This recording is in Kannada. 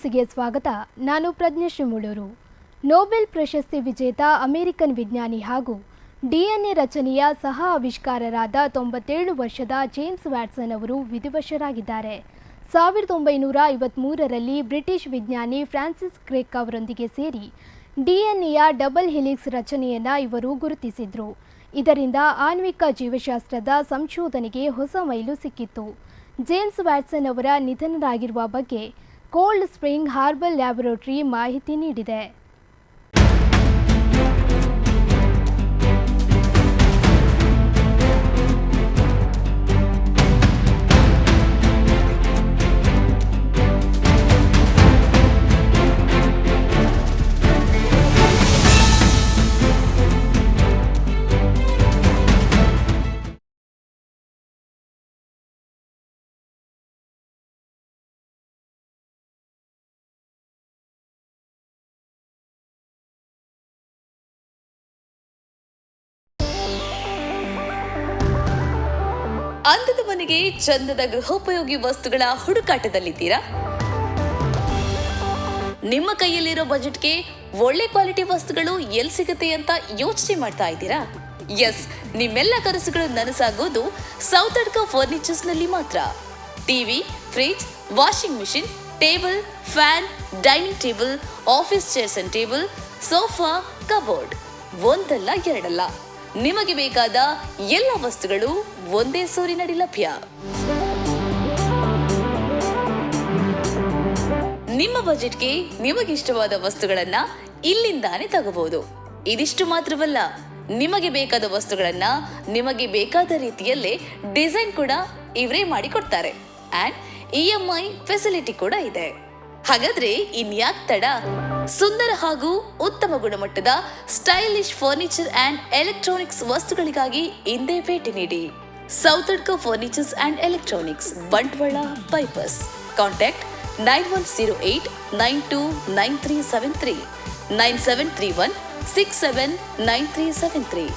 ನ್ಯೂಸ್ಗೆ ಸ್ವಾಗತ. ನಾನು ಪ್ರಜ್ಞಶ್ರೀ ಮುಳೂರು. ನೊಬೆಲ್ ಪ್ರಶಸ್ತಿ ವಿಜೇತ ಅಮೆರಿಕನ್ ವಿಜ್ಞಾನಿ ಹಾಗೂ ಡಿಎನ್ಎ ರಚನೆಯ ಸಹ ಆವಿಷ್ಕಾರರಾದ 97 ವರ್ಷದ ಜೇಮ್ಸ್ ವ್ಯಾಟ್ಸನ್ ಅವರು ವಿಧಿವಶರಾಗಿದ್ದಾರೆ. 1953ರಲ್ಲಿ ಬ್ರಿಟಿಷ್ ವಿಜ್ಞಾನಿ ಫ್ರಾನ್ಸಿಸ್ ಕ್ರಿಕ್ ಅವರೊಂದಿಗೆ ಸೇರಿ ಡಿಎನ್ಎಯ ಡಬಲ್ ಹೆಲಿಕ್ಸ್ ರಚನೆಯನ್ನು ಇವರು ಗುರುತಿಸಿದ್ರು. ಇದರಿಂದ ಆಣ್ವಿಕ ಜೀವಶಾಸ್ತ್ರದ ಸಂಶೋಧನೆಗೆ ಹೊಸ ಮೈಲು ಸಿಕ್ಕಿತ್ತು. ಜೇಮ್ಸ್ ವ್ಯಾಟ್ಸನ್ ಅವರ ನಿಧನರಾಗಿರುವ ಬಗ್ಗೆ ಕೋಲ್ಡ್ ಸ್ಪ್ರಿಂಗ್ ಹಾರ್ಬರ್ ಲ್ಯಾಬೊರೇಟರಿ ಮಾಹಿತಿ ನೀಡಿದೆ. ಅಂದದ ಮನೆಗೆ ಚಂದದ ಗೃಹೋಪಯೋಗಿ ವಸ್ತುಗಳ ಹುಡುಕಾಟದಲ್ಲಿದ್ದೀರಾ? ನಿಮ್ಮ ಕೈಯಲ್ಲಿರೋ ಬಜೆಟ್ಗೆ ಒಳ್ಳೆ ಕ್ವಾಲಿಟಿ ವಸ್ತುಗಳು ಎಲ್ಲಿ ಸಿಗುತ್ತೆ ಅಂತ ಯೋಚನೆ ಮಾಡ್ತಾ ಇದ್ದೀರಾ? ಎಸ್, ನಿಮ್ಮೆಲ್ಲ ಕನಸುಗಳು ನನಸಾಗೋದು ಸೌತಡ್ಕ ಫರ್ನಿಚರ್ಸ್ ನಲ್ಲಿ ಮಾತ್ರ. TV, fridge, washing machine, table, fan, dining table, office chairs and table, sofa, cupboard, ಒಂದಲ್ಲ ಎರಡಲ್ಲ, ನಿಮಗೆ ಬೇಕಾದ ಎಲ್ಲ ವಸ್ತುಗಳು ಒಂದೇ ಸೂರಿನಡಿ ಲಭ್ಯ. ನಿಮ್ಮ ಬಜೆಟ್ಗೆ ನಿಮಗಿಷ್ಟವಾದ ವಸ್ತುಗಳನ್ನ ಇಲ್ಲಿಂದಾನೇ ತಗೋಬಹುದು. ಇದಿಷ್ಟು ಮಾತ್ರವಲ್ಲ, ನಿಮಗೆ ಬೇಕಾದ ವಸ್ತುಗಳನ್ನ ನಿಮಗೆ ಬೇಕಾದ ರೀತಿಯಲ್ಲೇ ಡಿಸೈನ್ ಕೂಡ ಇವರೇ ಮಾಡಿಕೊಡ್ತಾರೆ. ಅಂಡ್ EMI ಫೆಸಿಲಿಟಿ ಕೂಡ ಇದೆ. ಹಾಗಾದ್ರೆ ಇನ್ಯಾಕ್ ತಡ? ಸುಂದರ ಹಾಗೂ ಉತ್ತಮ ಗುಣಮಟ್ಟದ ಸ್ಟೈಲಿಶ್ ಫರ್ನಿಚರ್ ಅಂಡ್ ಎಲೆಕ್ಟ್ರಾನಿಕ್ಸ್ ವಸ್ತುಗಳಿಗಾಗಿ ಇಂದೇ ಭೇಟಿ ನೀಡಿ. Sowthadka furnitures and electronics, Bantwal bypass. Contact 9108929373, 9731679373.